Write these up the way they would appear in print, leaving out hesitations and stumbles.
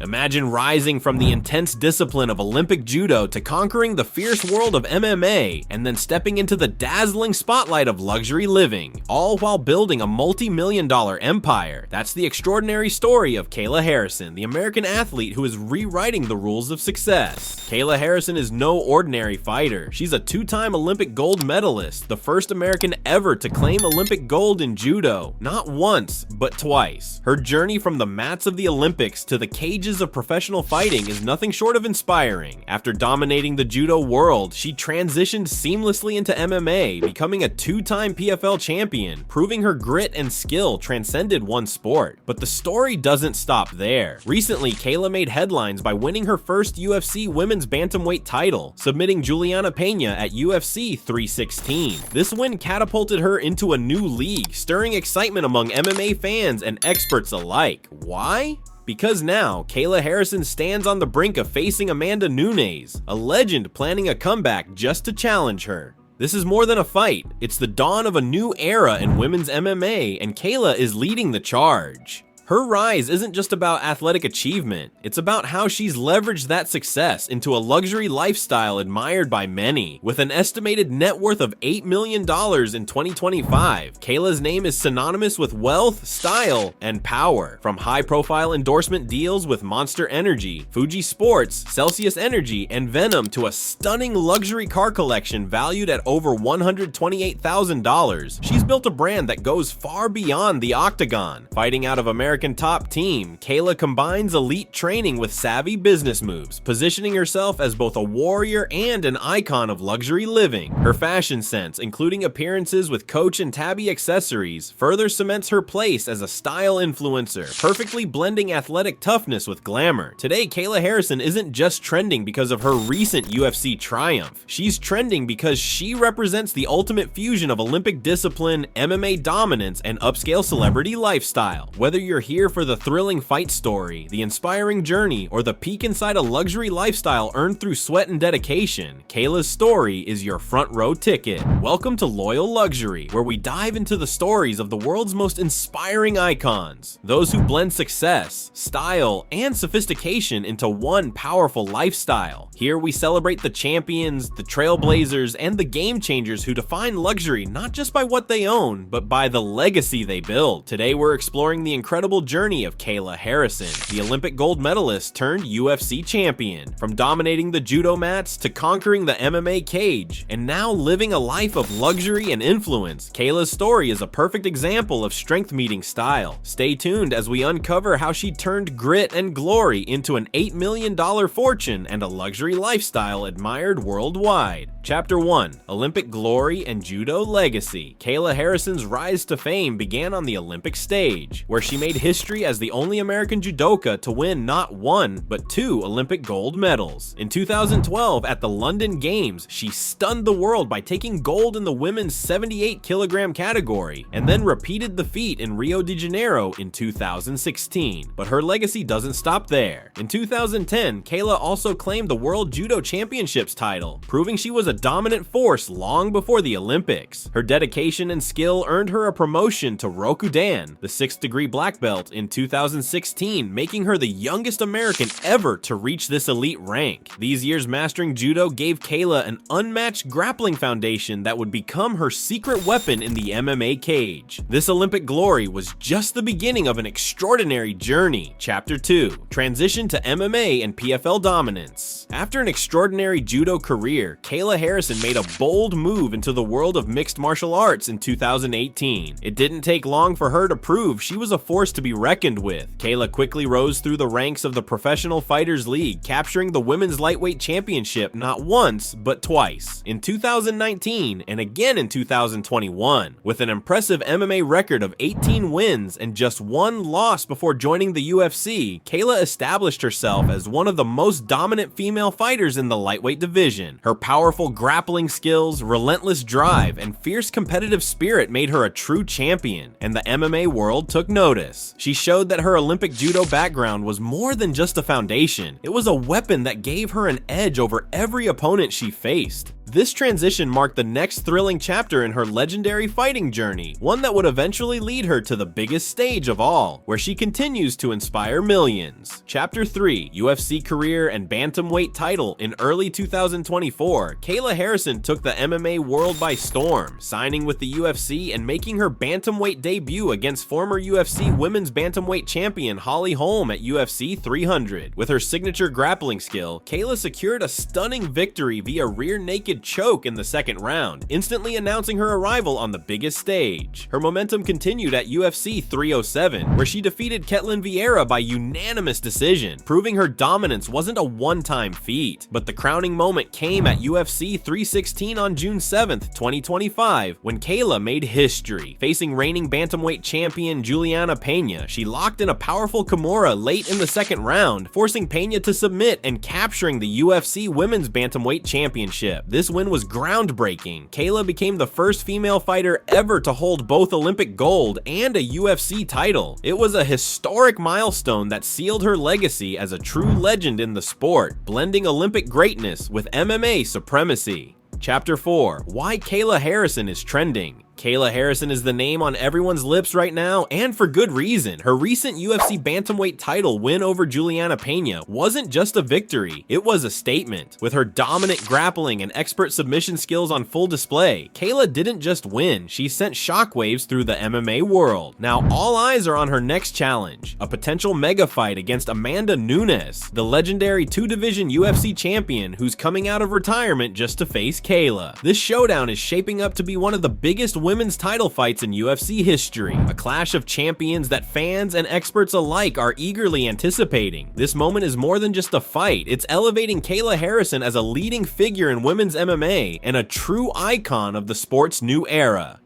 Imagine rising from the intense discipline of Olympic Judo to conquering the fierce world of MMA, and then stepping into the dazzling spotlight of luxury living, all while building a multi-million-dollar empire. That's the extraordinary story of Kayla Harrison, the American athlete who is rewriting the rules of success. Kayla Harrison is no ordinary fighter. She's a two-time Olympic gold medalist, the first American ever to claim Olympic gold in Judo, not once, but twice. Her journey from the mats of the Olympics to the cages of professional fighting is nothing short of inspiring. After dominating the Judo world, she transitioned seamlessly into MMA, becoming a two-time PFL champion, proving her grit and skill transcended one sport. But the story doesn't stop there. Recently, Kayla made headlines by winning her first UFC women's bantamweight title, submitting Juliana Pena at UFC 316. This win catapulted her into a new league, stirring excitement among MMA fans and experts alike. Why? Because now, Kayla Harrison stands on the brink of facing Amanda Nunes, a legend planning a comeback just to challenge her. This is more than a fight, it's the dawn of a new era in women's MMA, and Kayla is leading the charge. Her rise isn't just about athletic achievement, it's about how she's leveraged that success into a luxury lifestyle admired by many. With an estimated net worth of $8 million in 2025, Kayla's name is synonymous with wealth, style, and power. From high-profile endorsement deals with Monster Energy, Fuji Sports, Celsius Energy, and Venom to a stunning luxury car collection valued at over $128,000, she's built a brand that goes far beyond the octagon. Fighting out of American top team, Kayla combines elite training with savvy business moves, positioning herself as both a warrior and an icon of luxury living. Her fashion sense, including appearances with Coach and Tabby accessories, further cements her place as a style influencer, perfectly blending athletic toughness with glamour. Today, Kayla Harrison isn't just trending because of her recent UFC triumph. She's trending because she represents the ultimate fusion of Olympic discipline, MMA dominance, and upscale celebrity lifestyle. Whether you're here for the thrilling fight story, the inspiring journey, or the peek inside a luxury lifestyle earned through sweat and dedication, Kayla's story is your front row ticket. Welcome to Loyal Luxury, where we dive into the stories of the world's most inspiring icons, those who blend success, style, and sophistication into one powerful lifestyle. Here we celebrate the champions, the trailblazers, and the game changers who define luxury not just by what they own, but by the legacy they build. Today we're exploring the incredible journey of Kayla Harrison, the Olympic gold medalist turned UFC champion. From dominating the judo mats to conquering the MMA cage, and now living a life of luxury and influence, Kayla's story is a perfect example of strength meeting style. Stay tuned as we uncover how she turned grit and glory into an $8 million fortune and a luxury lifestyle admired worldwide. Chapter 1: Olympic Glory and Judo Legacy. Kayla Harrison's rise to fame began on the Olympic stage, where she made history as the only American judoka to win not one, but two Olympic gold medals. In 2012, at the London Games, she stunned the world by taking gold in the women's 78-kilogram category, and then repeated the feat in Rio de Janeiro in 2016. But her legacy doesn't stop there. In 2010, Kayla also claimed the World Judo Championships title, proving she was a dominant force long before the Olympics. Her dedication and skill earned her a promotion to Rokudan, the 6th degree black belt, in 2016, making her the youngest American ever to reach this elite rank. These years mastering judo gave Kayla an unmatched grappling foundation that would become her secret weapon in the MMA cage. This Olympic glory was just the beginning of an extraordinary journey. Chapter 2: Transition to MMA and PFL dominance. After an extraordinary judo career, Kayla Harrison made a bold move into the world of mixed martial arts in 2018. It didn't take long for her to prove she was a force to be reckoned with. Kayla quickly rose through the ranks of the Professional Fighters League, capturing the Women's Lightweight Championship not once, but twice, in 2019 and again in 2021. With an impressive MMA record of 18 wins and just one loss before joining the UFC, Kayla established herself as one of the most dominant female fighters in the lightweight division. Her powerful grappling skills, relentless drive, and fierce competitive spirit made her a true champion, and the MMA world took notice. She showed that her Olympic judo background was more than just a foundation. It was a weapon that gave her an edge over every opponent she faced. This transition marked the next thrilling chapter in her legendary fighting journey, one that would eventually lead her to the biggest stage of all, where she continues to inspire millions. Chapter 3, UFC Career and Bantamweight Title. In early 2024, Kayla Harrison took the MMA world by storm, signing with the UFC and making her bantamweight debut against former UFC Women's Bantamweight Champion Holly Holm at UFC 300. With her signature grappling skill, Kayla secured a stunning victory via rear naked choke in the second round, instantly announcing her arrival on the biggest stage. Her momentum continued at UFC 307, where she defeated Ketlin Vieira by unanimous decision, proving her dominance wasn't a one-time feat. But the crowning moment came at UFC 316 on June 7th, 2025, when Kayla made history. Facing reigning bantamweight champion Juliana Pena, she locked in a powerful Kimura late in the second round, forcing Pena to submit and capturing the UFC Women's Bantamweight Championship. This win was groundbreaking. Kayla became the first female fighter ever to hold both Olympic gold and a UFC title. It was a historic milestone that sealed her legacy as a true legend in the sport, blending Olympic greatness with MMA supremacy. Chapter 4, Why Kayla Harrison is Trending. Kayla Harrison is the name on everyone's lips right now, and for good reason. Her recent UFC Bantamweight title win over Juliana Pena wasn't just a victory, it was a statement. With her dominant grappling and expert submission skills on full display, Kayla didn't just win, she sent shockwaves through the MMA world. Now all eyes are on her next challenge, a potential mega fight against Amanda Nunes, the legendary two-division UFC champion who's coming out of retirement just to face Kayla. This showdown is shaping up to be one of the biggest women's title fights in UFC history, a clash of champions that fans and experts alike are eagerly anticipating. This moment is more than just a fight, it's elevating Kayla Harrison as a leading figure in women's MMA and a true icon of the sport's new era.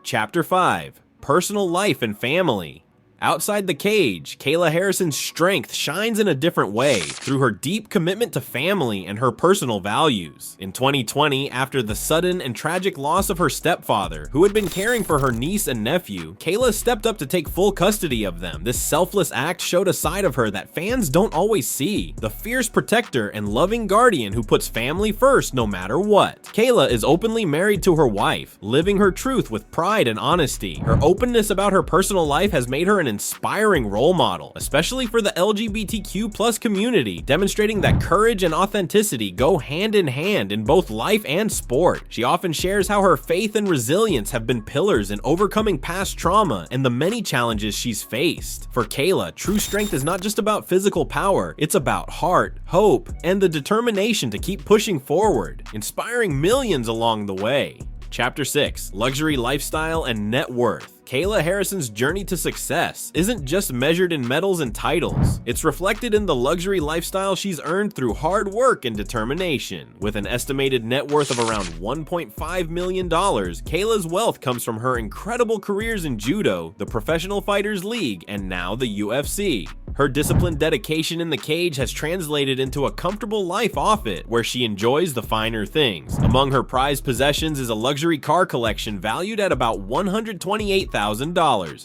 Chapter 5, Personal Life and Family. Outside the cage, Kayla Harrison's strength shines in a different way, through her deep commitment to family and her personal values. In 2020, after the sudden and tragic loss of her stepfather, who had been caring for her niece and nephew, Kayla stepped up to take full custody of them. This selfless act showed a side of her that fans don't always see, the fierce protector and loving guardian who puts family first no matter what. Kayla is openly married to her wife, living her truth with pride and honesty. Her openness about her personal life has made her an inspiring role model, especially for the LGBTQ+ community, demonstrating that courage and authenticity go hand in hand in both life and sport. She often shares how her faith and resilience have been pillars in overcoming past trauma and the many challenges she's faced. For Kayla, true strength is not just about physical power, it's about heart, hope, and the determination to keep pushing forward, inspiring millions along the way. Chapter 6, Luxury Lifestyle and Net Worth. Kayla Harrison's journey to success isn't just measured in medals and titles. It's reflected in the luxury lifestyle she's earned through hard work and determination. With an estimated net worth of around $1.5 million, Kayla's wealth comes from her incredible careers in Judo, the Professional Fighters League, and now the UFC. Her disciplined dedication in the cage has translated into a comfortable life off it, where she enjoys the finer things. Among her prized possessions is a luxury car collection valued at about $128,000,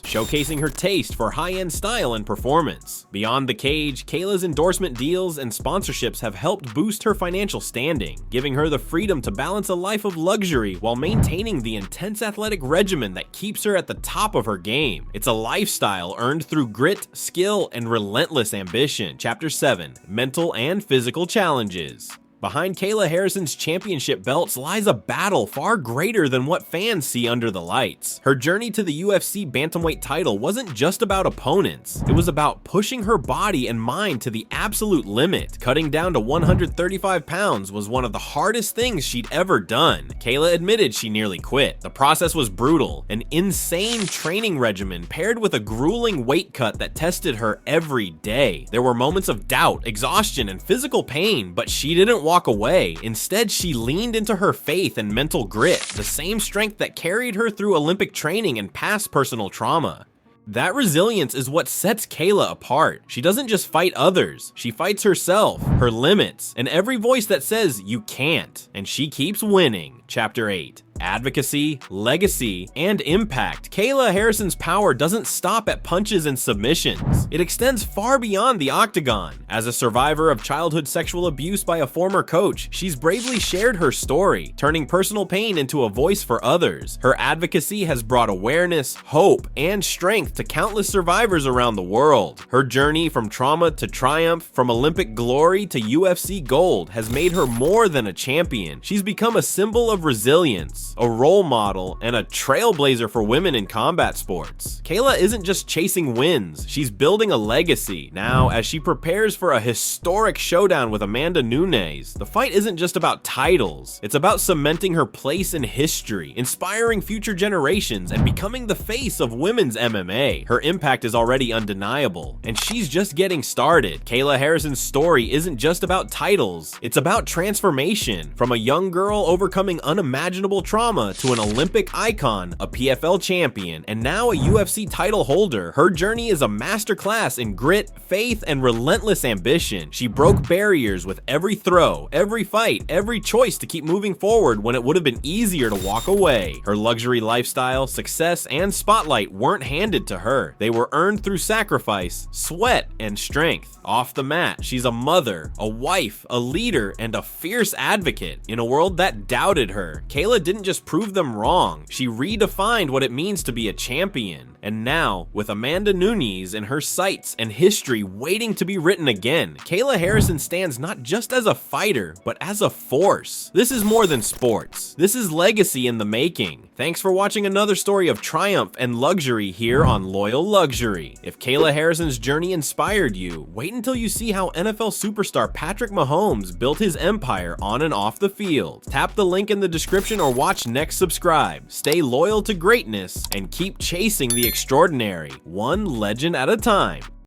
showcasing her taste for high-end style and performance. Beyond the cage, Kayla's endorsement deals and sponsorships have helped boost her financial standing, giving her the freedom to balance a life of luxury while maintaining the intense athletic regimen that keeps her at the top of her game. It's a lifestyle earned through grit, skill, and relentless ambition. Chapter 7, Mental and Physical Challenges. Behind Kayla Harrison's championship belts lies a battle far greater than what fans see under the lights. Her journey to the UFC Bantamweight title wasn't just about opponents. It was about pushing her body and mind to the absolute limit. Cutting down to 135 pounds was one of the hardest things she'd ever done. Kayla admitted she nearly quit. The process was brutal, an insane training regimen paired with a grueling weight cut that tested her every day. There were moments of doubt, exhaustion, and physical pain, but she didn't walk away. Instead, she leaned into her faith and mental grit, the same strength that carried her through Olympic training and past personal trauma. That resilience is what sets Kayla apart. She doesn't just fight others, she fights herself, her limits, and every voice that says you can't, and she keeps winning. Chapter 8. Advocacy, Legacy, and Impact. Kayla Harrison's power doesn't stop at punches and submissions. It extends far beyond the octagon. As a survivor of childhood sexual abuse by a former coach, she's bravely shared her story, turning personal pain into a voice for others. Her advocacy has brought awareness, hope, and strength to countless survivors around the world. Her journey from trauma to triumph, from Olympic glory to UFC gold, has made her more than a champion. She's become a symbol of resilience, a role model, and a trailblazer for women in combat sports. Kayla isn't just chasing wins, she's building a legacy. Now, as she prepares for a historic showdown with Amanda Nunes, the fight isn't just about titles, it's about cementing her place in history, inspiring future generations, and becoming the face of women's MMA. Her impact is already undeniable, and she's just getting started. Kayla Harrison's story isn't just about titles, it's about transformation. From a young girl overcoming unimaginable trauma to an Olympic icon, a PFL champion, and now a UFC title holder, her journey is a masterclass in grit, faith, and relentless ambition. She broke barriers with every throw, every fight, every choice to keep moving forward when it would have been easier to walk away. Her luxury lifestyle, success, and spotlight weren't handed to her. They were earned through sacrifice, sweat, and strength. Off the mat, she's a mother, a wife, a leader, and a fierce advocate. In a world that doubted her, Kayla didn't just prove them wrong, she redefined what it means to be a champion. And now, with Amanda Nunes in her sights and history waiting to be written again, Kayla Harrison stands not just as a fighter, but as a force. This is more than sports. This is legacy in the making. Thanks for watching another story of triumph and luxury here on Loyal Luxury. If Kayla Harrison's journey inspired you, wait until you see how NFL superstar Patrick Mahomes built his empire on and off the field. Tap the link in the description or watch next. Subscribe. Stay loyal to greatness and keep chasing the extraordinary, one legend at a time.